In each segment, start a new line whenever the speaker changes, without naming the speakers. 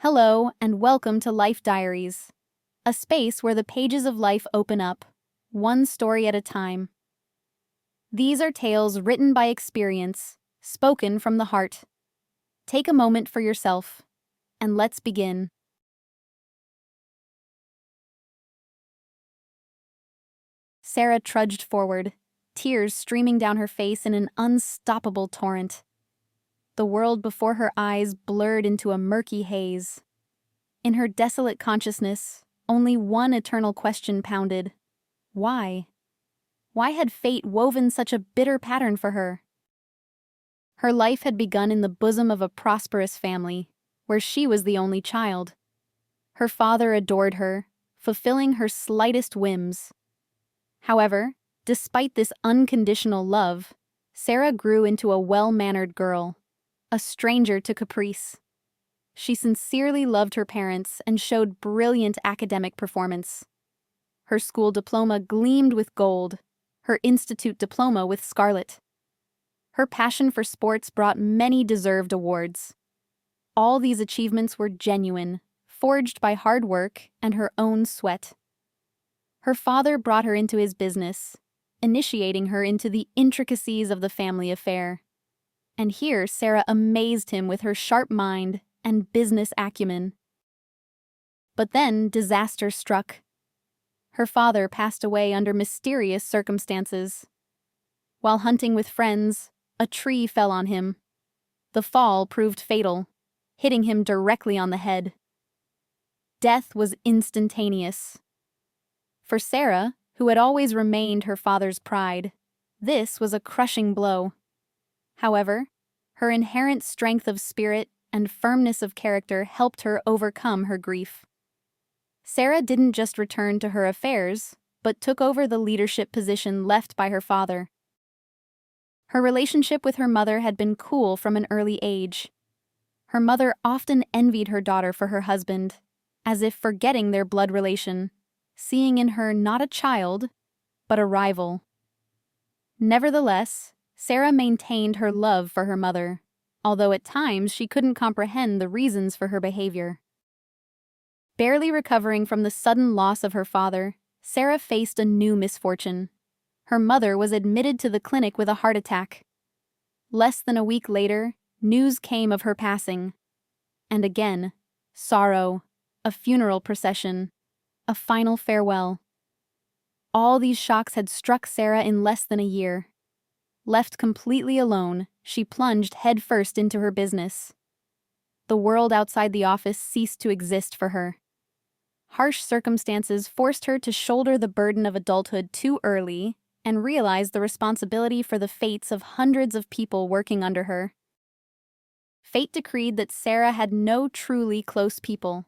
Hello, and welcome to Life Diaries, a space where the pages of life open up, one story at a time. These are tales written by experience, spoken from the heart. Take a moment for yourself, and let's begin. Sarah trudged forward, tears streaming down her face in an unstoppable torrent. The world before her eyes blurred into a murky haze. In her desolate consciousness, only one eternal question pounded. Why? Why had fate woven such a bitter pattern for her? Her life had begun in the bosom of a prosperous family, where she was the only child. Her father adored her, fulfilling her slightest whims. However, despite this unconditional love, Sarah grew into a well-mannered girl, a stranger to caprice. She sincerely loved her parents and showed brilliant academic performance. Her school diploma gleamed with gold, her institute diploma with scarlet. Her passion for sports brought many deserved awards. All these achievements were genuine, forged by hard work and her own sweat. Her father brought her into his business, initiating her into the intricacies of the family affair. And here Sarah amazed him with her sharp mind and business acumen. But then disaster struck. Her father passed away under mysterious circumstances. While hunting with friends, a tree fell on him. The fall proved fatal, hitting him directly on the head. Death was instantaneous. For Sarah, who had always remained her father's pride, this was a crushing blow. However, her inherent strength of spirit and firmness of character helped her overcome her grief. Sarah didn't just return to her affairs, but took over the leadership position left by her father. Her relationship with her mother had been cool from an early age. Her mother often envied her daughter for her husband, as if forgetting their blood relation, seeing in her not a child, but a rival. Nevertheless, Sarah maintained her love for her mother, although at times she couldn't comprehend the reasons for her behavior. Barely recovering from the sudden loss of her father, Sarah faced a new misfortune. Her mother was admitted to the clinic with a heart attack. Less than a week later, news came of her passing. And again, sorrow, a funeral procession, a final farewell. All these shocks had struck Sarah in less than a year. Left completely alone, she plunged headfirst into her business. The world outside the office ceased to exist for her. Harsh circumstances forced her to shoulder the burden of adulthood too early and realize the responsibility for the fates of hundreds of people working under her. Fate decreed that Sarah had no truly close people.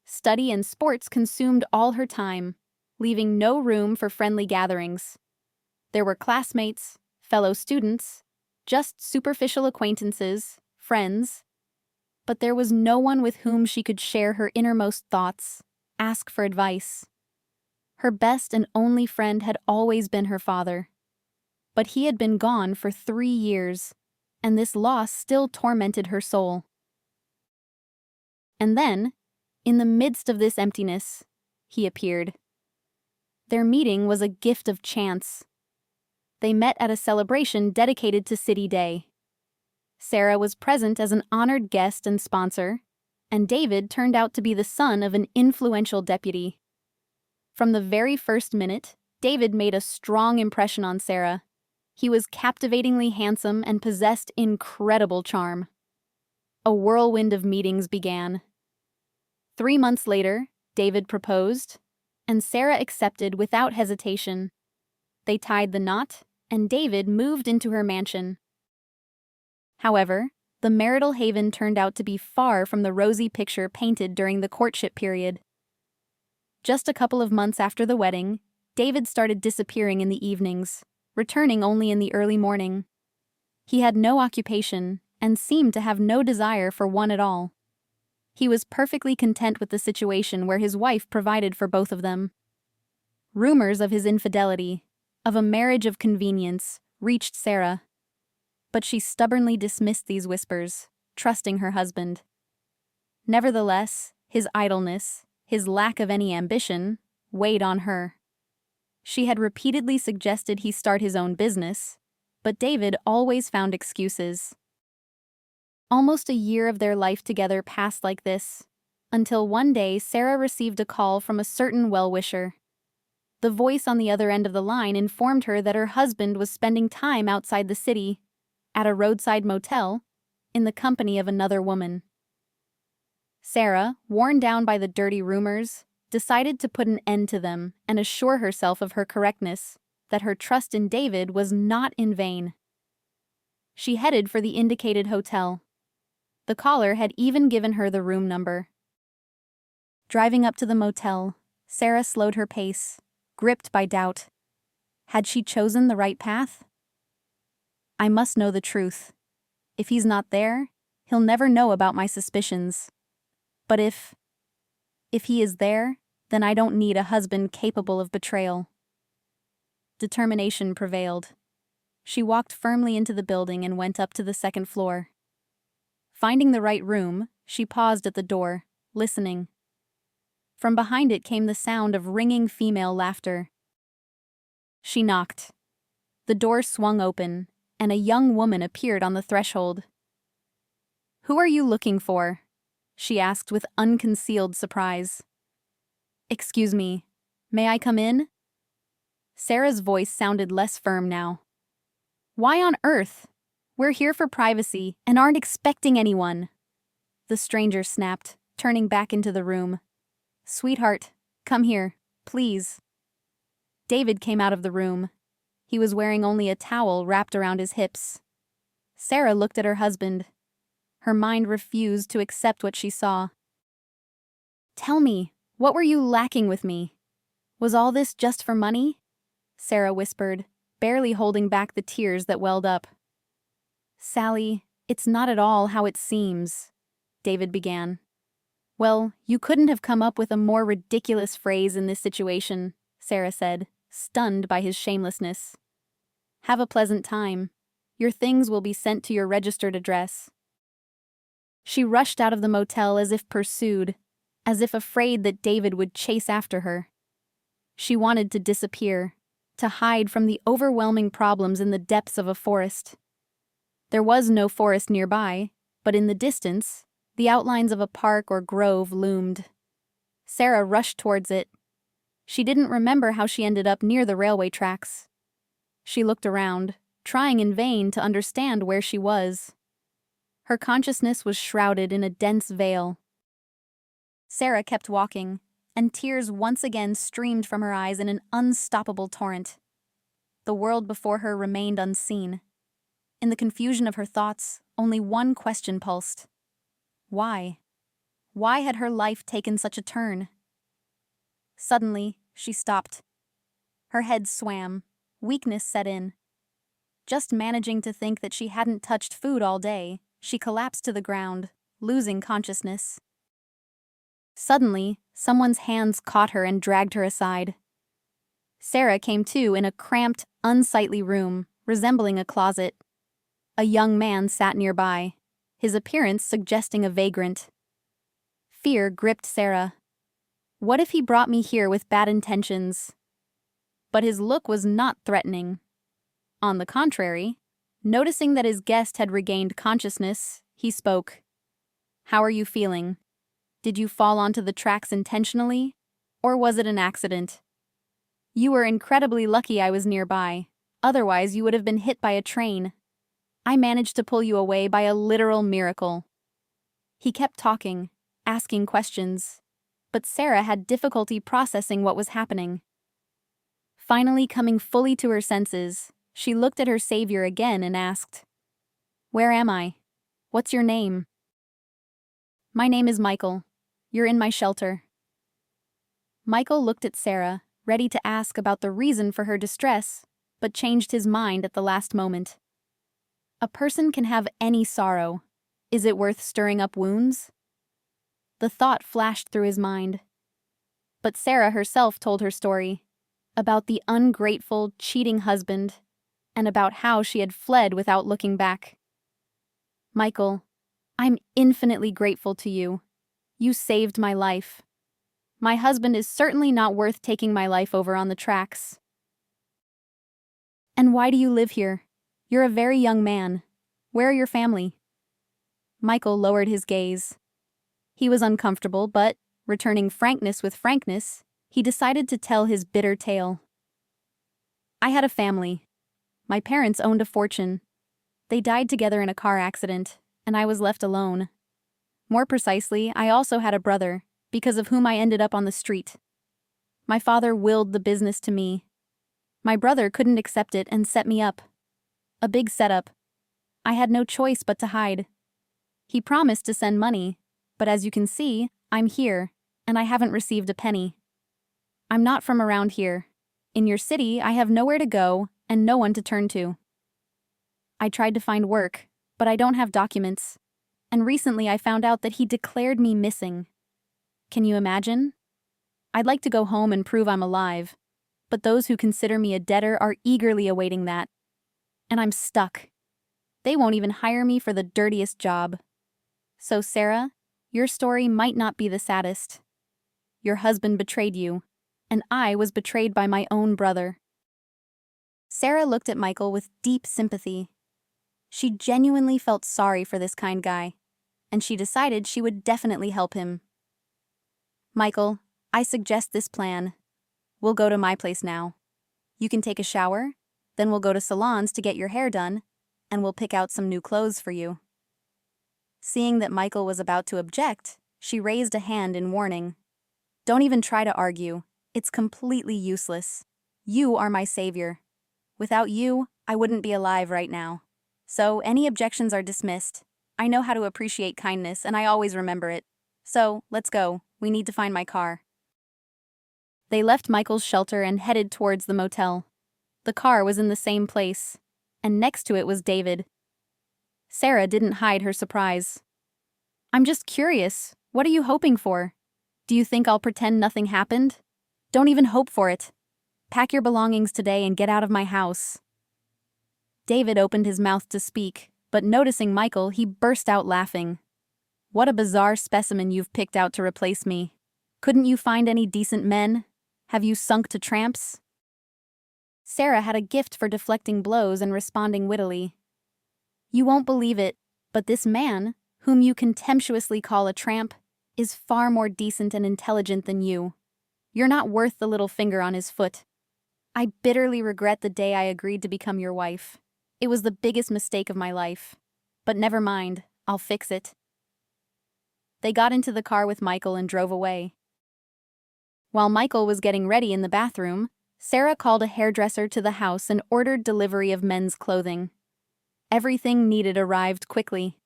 Study and sports consumed all her time, leaving no room for friendly gatherings. There were classmates, fellow students, just superficial acquaintances, friends, but there was no one with whom she could share her innermost thoughts, ask for advice. Her best and only friend had always been her father, but he had been gone for 3 years, and this loss still tormented her soul. And then, in the midst of this emptiness, he appeared. Their meeting was a gift of chance. They met at a celebration dedicated to City Day. Sarah was present as an honored guest and sponsor, and David turned out to be the son of an influential deputy. From the very first minute, David made a strong impression on Sarah. He was captivatingly handsome and possessed incredible charm. A whirlwind of meetings began. 3 months later, David proposed, and Sarah accepted without hesitation. They tied the knot, and David moved into her mansion. However, the marital haven turned out to be far from the rosy picture painted during the courtship period. Just a couple of months after the wedding, David started disappearing in the evenings, returning only in the early morning. He had no occupation and seemed to have no desire for one at all. He was perfectly content with the situation where his wife provided for both of them. Rumors of his infidelity, of a marriage of convenience, reached Sarah. But she stubbornly dismissed these whispers, trusting her husband. Nevertheless, his idleness, his lack of any ambition, weighed on her. She had repeatedly suggested he start his own business, but David always found excuses. Almost a year of their life together passed like this, until one day Sarah received a call from a certain well-wisher. The voice on the other end of the line informed her that her husband was spending time outside the city, at a roadside motel, in the company of another woman. Sarah, worn down by the dirty rumors, decided to put an end to them and assure herself of her correctness, that her trust in David was not in vain. She headed for the indicated hotel. The caller had even given her the room number. Driving up to the motel, Sarah slowed her pace, gripped by doubt. Had she chosen the right path? I must know the truth. If he's not there, he'll never know about my suspicions. But if he is there, then I don't need a husband capable of betrayal. Determination prevailed. She walked firmly into the building and went up to the second floor. Finding the right room, she paused at the door, listening. From behind it came the sound of ringing female laughter. She knocked. The door swung open, and a young woman appeared on the threshold. "Who are you looking for?" she asked with unconcealed surprise. "Excuse me, may I come in?" Sarah's voice sounded less firm now. "Why on earth? We're here for privacy and aren't expecting anyone," the stranger snapped, turning back into the room. "Sweetheart, come here, please." David came out of the room. He was wearing only a towel wrapped around his hips. Sarah looked at her husband. Her mind refused to accept what she saw. "Tell me, what were you lacking with me? Was all this just for money?" Sarah whispered, barely holding back the tears that welled up. "Sally, it's not at all how it seems," David began. "Well, you couldn't have come up with a more ridiculous phrase in this situation," Sarah said, stunned by his shamelessness. "Have a pleasant time. Your things will be sent to your registered address." She rushed out of the motel as if pursued, as if afraid that David would chase after her. She wanted to disappear, to hide from the overwhelming problems in the depths of a forest. There was no forest nearby, but in the distance, the outlines of a park or grove loomed. Sarah rushed towards it. She didn't remember how she ended up near the railway tracks. She looked around, trying in vain to understand where she was. Her consciousness was shrouded in a dense veil. Sarah kept walking, and tears once again streamed from her eyes in an unstoppable torrent. The world before her remained unseen. In the confusion of her thoughts, only one question pulsed. Why? Why had her life taken such a turn? Suddenly, she stopped. Her head swam. Weakness set in. Just managing to think that she hadn't touched food all day, she collapsed to the ground, losing consciousness. Suddenly, someone's hands caught her and dragged her aside. Sarah came to in a cramped, unsightly room, resembling a closet. A young man sat nearby, his appearance suggesting a vagrant. Fear gripped Sarah. What if he brought me here with bad intentions? But his look was not threatening. On the contrary, noticing that his guest had regained consciousness, he spoke. "How are you feeling? Did you fall onto the tracks intentionally, or was it an accident? You were incredibly lucky I was nearby, otherwise you would have been hit by a train. I managed to pull you away by a literal miracle." He kept talking, asking questions, but Sarah had difficulty processing what was happening. Finally coming fully to her senses, she looked at her savior again and asked, "Where am I? What's your name?" "My name is Michael. You're in my shelter." Michael looked at Sarah, ready to ask about the reason for her distress, but changed his mind at the last moment. A person can have any sorrow. Is it worth stirring up wounds? The thought flashed through his mind. But Sarah herself told her story, about the ungrateful, cheating husband, and about how she had fled without looking back. "Michael, I'm infinitely grateful to you. You saved my life. My husband is certainly not worth taking my life over on the tracks. And why do you live here? You're a very young man. Where are your family? Michael lowered his gaze. He was uncomfortable, but, returning frankness with frankness, he decided to tell his bitter tale. I had a family. My parents owned a fortune. They died together in a car accident, and I was left alone. More precisely, I also had a brother, because of whom I ended up on the street. My father willed the business to me. My brother couldn't accept it and set me up. A big setup. I had no choice but to hide. He promised to send money, but as you can see, I'm here, and I haven't received a penny. I'm not from around here. In your city, I have nowhere to go and no one to turn to. I tried to find work, but I don't have documents. And recently I found out that he declared me missing. Can you imagine? I'd like to go home and prove I'm alive, but those who consider me a debtor are eagerly awaiting that. And I'm stuck. They won't even hire me for the dirtiest job. So, Sarah, your story might not be the saddest. Your husband betrayed you, and I was betrayed by my own brother. Sarah looked at Michael with deep sympathy. She genuinely felt sorry for this kind guy, and she decided she would definitely help him. Michael, I suggest this plan. We'll go to my place now. You can take a shower, then we'll go to salons to get your hair done, and we'll pick out some new clothes for you. Seeing that Michael was about to object, she raised a hand in warning. Don't even try to argue. It's completely useless. You are my savior. Without you, I wouldn't be alive right now. So any objections are dismissed. I know how to appreciate kindness, and I always remember it. So, let's go. We need to find my car. They left Michael's shelter and headed towards the motel. The car was in the same place, and next to it was David. Sarah didn't hide her surprise. I'm just curious. What are you hoping for? Do you think I'll pretend nothing happened? Don't even hope for it. Pack your belongings today and get out of my house. David opened his mouth to speak, but noticing Michael, he burst out laughing. What a bizarre specimen you've picked out to replace me. Couldn't you find any decent men? Have you sunk to tramps? Sarah had a gift for deflecting blows and responding wittily. You won't believe it, but this man, whom you contemptuously call a tramp, is far more decent and intelligent than you. You're not worth the little finger on his foot. I bitterly regret the day I agreed to become your wife. It was the biggest mistake of my life. But never mind, I'll fix it. They got into the car with Michael and drove away. While Michael was getting ready in the bathroom, Sarah called a hairdresser to the house and ordered delivery of men's clothing. Everything needed arrived quickly.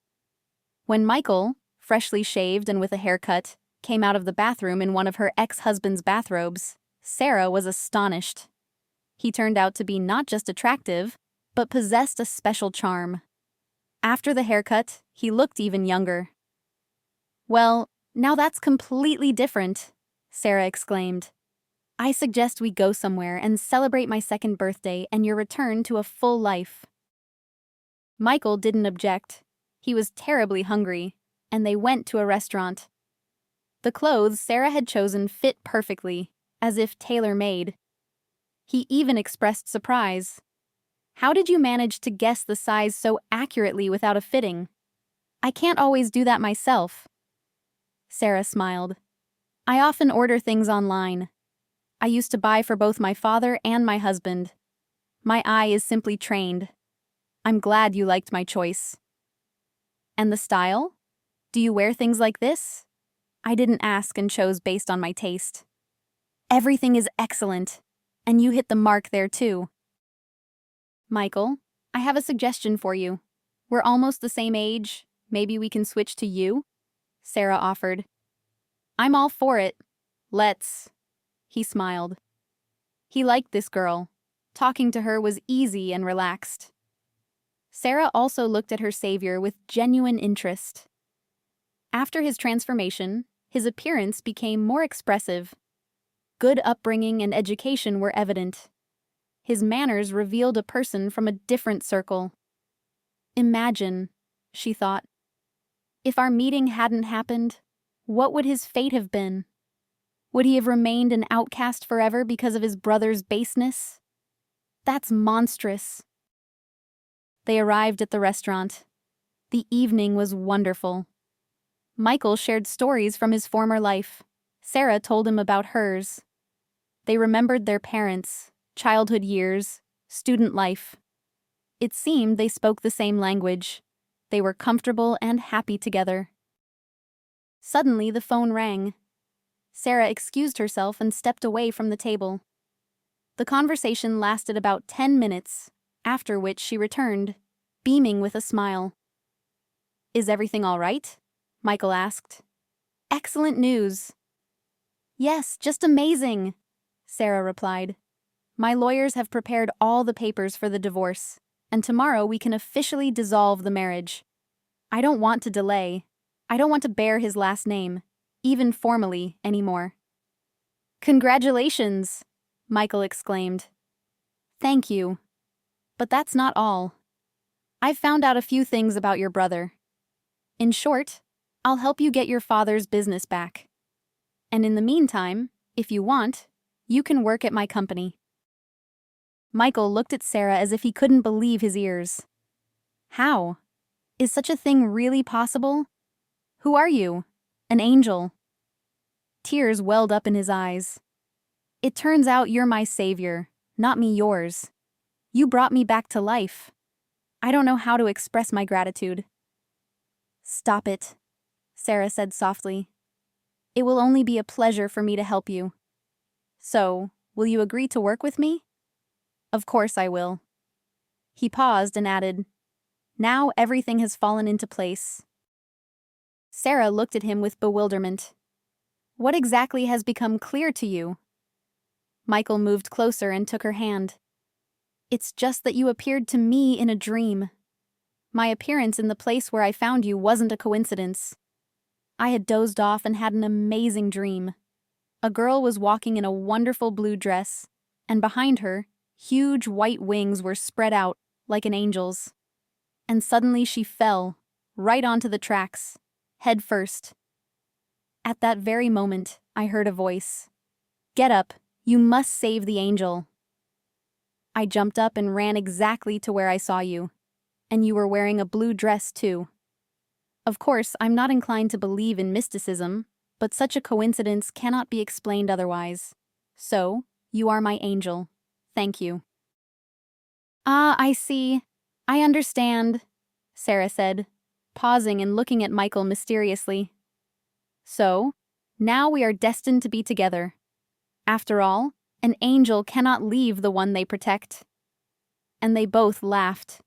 When Michael, freshly shaved and with a haircut, came out of the bathroom in one of her ex-husband's bathrobes, Sarah was astonished. He turned out to be not just attractive, but possessed a special charm. After the haircut, he looked even younger. Well, now that's completely different, Sarah exclaimed. I suggest we go somewhere and celebrate my second birthday and your return to a full life. Michael didn't object. He was terribly hungry, and they went to a restaurant. The clothes Sarah had chosen fit perfectly, as if tailor-made. He even expressed surprise. How did you manage to guess the size so accurately without a fitting? I can't always do that myself. Sarah smiled. I often order things online. I used to buy for both my father and my husband. My eye is simply trained. I'm glad you liked my choice. And the style? Do you wear things like this? I didn't ask and chose based on my taste. Everything is excellent, and you hit the mark there too. Michael, I have a suggestion for you. We're almost the same age. Maybe we can switch to you? Sarah offered. I'm all for it. Let's. He smiled. He liked this girl. Talking to her was easy and relaxed. Sarah also looked at her savior with genuine interest. After his transformation, his appearance became more expressive. Good upbringing and education were evident. His manners revealed a person from a different circle. Imagine, she thought, if our meeting hadn't happened, What would his fate have been? Would he have remained an outcast forever because of his brother's baseness? That's monstrous. They arrived at the restaurant. The evening was wonderful. Michael shared stories from his former life. Sarah told him about hers. They remembered their parents, childhood years, student life. It seemed they spoke the same language. They were comfortable and happy together. Suddenly, the phone rang. Sarah excused herself and stepped away from the table. The conversation lasted about 10 minutes, after which she returned, beaming with a smile. "Is everything all right?" Michael asked. "Excellent news." "Yes, just amazing," Sarah replied. "My lawyers have prepared all the papers for the divorce, and tomorrow we can officially dissolve the marriage. I don't want to delay. I don't want to bear his last name, even formally, anymore." "Congratulations!" Michael exclaimed. "Thank you. But that's not all. I've found out a few things about your brother. In short, I'll help you get your father's business back. And in the meantime, if you want, you can work at my company." Michael looked at Sarah as if he couldn't believe his ears. "How? Is such a thing really possible? Who are you? An angel?" Tears welled up in his eyes. "It turns out you're my savior, not me yours. You brought me back to life. I don't know how to express my gratitude." "Stop it," Sarah said softly. "It will only be a pleasure for me to help you. So, will you agree to work with me?" "Of course I will." He paused and added, "Now everything has fallen into place." Sarah looked at him with bewilderment. "What exactly has become clear to you?" Michael moved closer and took her hand. "It's just that you appeared to me in a dream. My appearance in the place where I found you wasn't a coincidence. I had dozed off and had an amazing dream. A girl was walking in a wonderful blue dress, and behind her, huge white wings were spread out like an angel's. And suddenly she fell, right onto the tracks, head first. At that very moment, I heard a voice. 'Get up, you must save the angel.' I jumped up and ran exactly to where I saw you. And you were wearing a blue dress, too. Of course, I'm not inclined to believe in mysticism, but such a coincidence cannot be explained otherwise. So, you are my angel. Thank you." "Ah, I see. I understand," Sarah said, pausing and looking at Michael mysteriously. "So, now we are destined to be together. After all, an angel cannot leave the one they protect." And they both laughed.